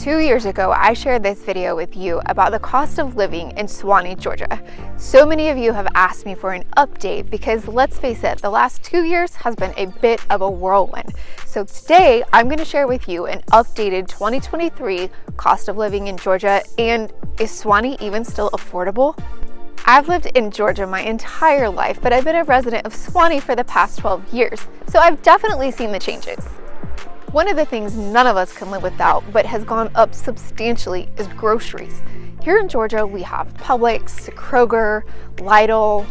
2 years ago, I shared this video with you about the cost of living in Suwanee, Georgia. So many of you have asked me for an update because let's face it, the last 2 years has been a bit of a whirlwind. So today, I'm going to share with you an updated 2023 cost of living in Georgia. And is Suwanee even still affordable? I've lived in Georgia my entire life, but I've been a resident of Suwanee for the past 12 years. So I've definitely seen the changes. One of the things none of us can live without, but has gone up substantially, is groceries. Here in Georgia, we have Publix, Kroger, Lidl,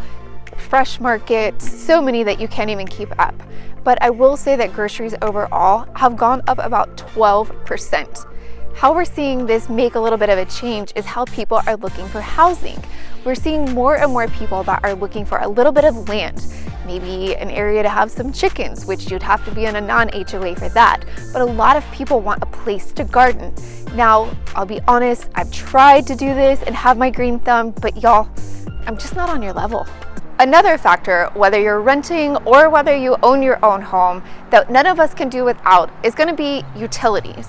Fresh Market, so many that you can't even keep up. But I will say that groceries overall have gone up about 12%. How we're seeing this make a little bit of a change is how people are looking for housing. We're seeing more and more people that are looking for a little bit of land, maybe an area to have some chickens, which you'd have to be in a non-HOA for that. But a lot of people want a place to garden. Now, I'll be honest, I've tried to do this and have my green thumb, but y'all, I'm just not on your level. Another factor, whether you're renting or whether you own your own home, that none of us can do without is going to be utilities.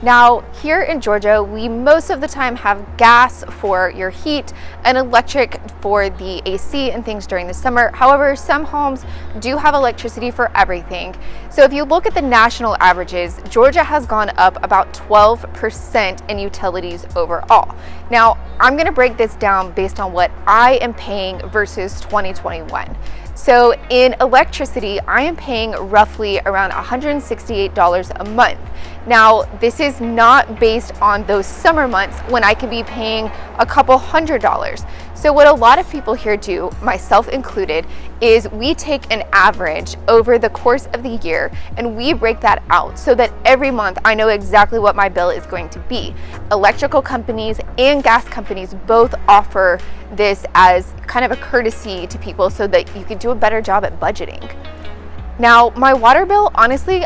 Now, here in Georgia, we most of the time have gas for your heat and electric for the AC and things during the summer. However, some homes do have electricity for everything. So if you look at the national averages, Georgia has gone up about 12% in utilities overall. Now, I'm going to break this down based on what I am paying versus 2021. So in electricity, I am paying roughly around $168 a month. Now, this is not based on those summer months when I can be paying a couple $100s. So what a lot of people here do, myself included, is we take an average over the course of the year and we break that out so that every month I know exactly what my bill is going to be. Electrical companies and gas companies both offer this as kind of a courtesy to people so that you can do a better job at budgeting. Now, my water bill, honestly,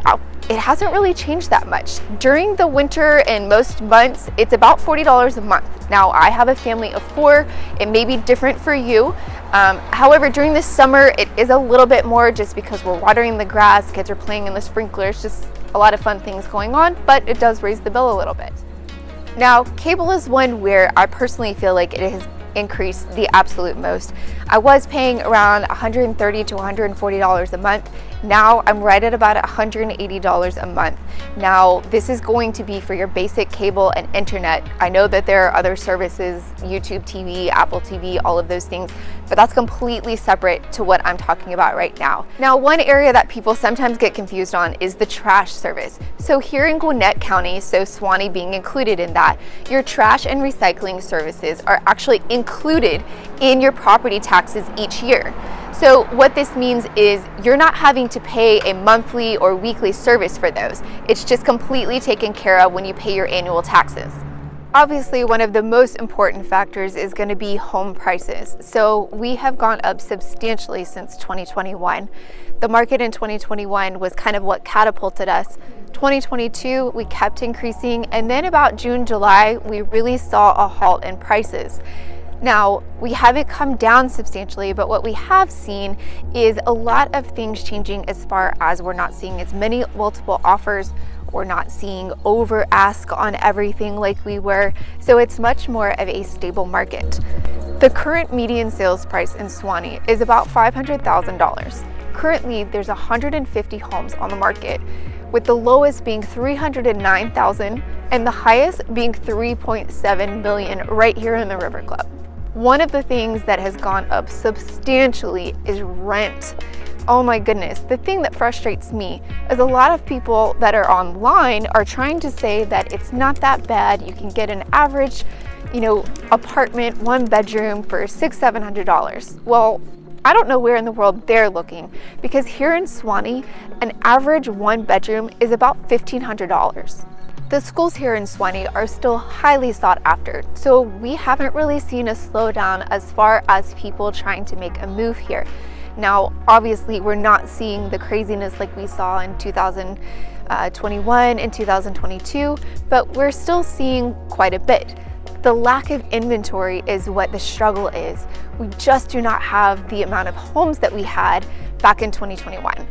it hasn't really changed that much. During the winter and most months, it's about $40 a month. Now, I have a family of 4. It may be different for you. However, during the summer, it is a little bit more just because we're watering the grass, kids are playing in the sprinklers, just a lot of fun things going on, but it does raise the bill a little bit. Now, cable is one where I personally feel like it has increased the absolute most. I was paying around $130 to $140 a month. Now I'm right at about $180 a month. Now, this is going to be for your basic cable and internet. I know that there are other services, YouTube TV, Apple TV, all of those things, but that's completely separate to what I'm talking about right now. Now, one area that people sometimes get confused on is the trash service. So here in Gwinnett County, so Suwanee being included in that, your trash and recycling services are actually included in your property taxes each year. So what this means is you're not having to pay a monthly or weekly service for those. It's just completely taken care of when you pay your annual taxes. Obviously, one of the most important factors is going to be home prices. So we have gone up substantially since 2021. The market in 2021 was kind of what catapulted us. 2022, we kept increasing, and then about June, July, we really saw a halt in prices. Now, we haven't come down substantially, but what we have seen is a lot of things changing as far as we're not seeing as many multiple offers. We're not seeing over ask on everything like we were. So it's much more of a stable market. The current median sales price in Suwanee is about $500,000. Currently, there's 150 homes on the market, with the lowest being $309,000 and the highest being $3.7 million right here in the River Club. One of the things that has gone up substantially is rent. Oh my goodness, the thing that frustrates me is a lot of people that are online are trying to say that it's not that bad. You can get an average, apartment, 1 bedroom for $600-700. Well, I don't know where in the world they're looking, because here in Suwanee, an average 1 bedroom is about $1,500. The schools here in Suwanee are still highly sought after, so we haven't really seen a slowdown as far as people trying to make a move here. Now, obviously, we're not seeing the craziness like we saw in 2021 and 2022, but we're still seeing quite a bit. The lack of inventory is what the struggle is. We just do not have the amount of homes that we had back in 2021.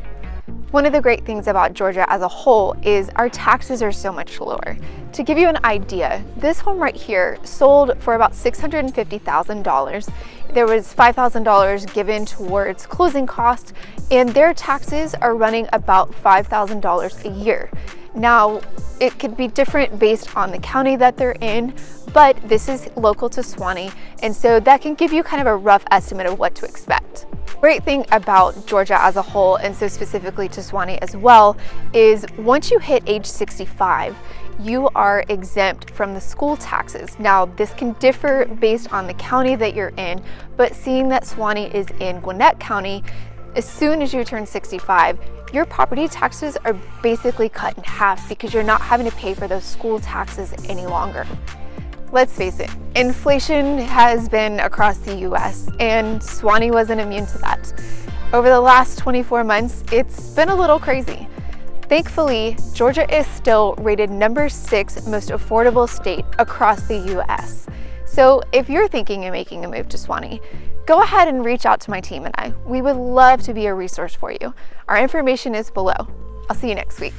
One of the great things about Georgia as a whole is our taxes are so much lower. To give you an idea, this home right here sold for about $650,000. There was $5,000 given towards closing costs, and their taxes are running about $5,000 a year. Now, it could be different based on the county that they're in, but this is local to Suwanee, and so that can give you kind of a rough estimate of what to expect. Great thing about Georgia as a whole, and so specifically to Suwanee as well, is once you hit age 65, you are exempt from the school taxes. Now, this can differ based on the county that you're in, but seeing that Suwanee is in Gwinnett County, as soon as you turn 65, your property taxes are basically cut in half because you're not having to pay for those school taxes any longer. Let's face it, inflation has been across the US, and Suwanee wasn't immune to that. Over the last 24 months, it's been a little crazy. Thankfully, Georgia is still rated number 6 most affordable state across the US. So if you're thinking of making a move to Suwanee, go ahead and reach out to my team and I. We would love to be a resource for you. Our information is below. I'll see you next week.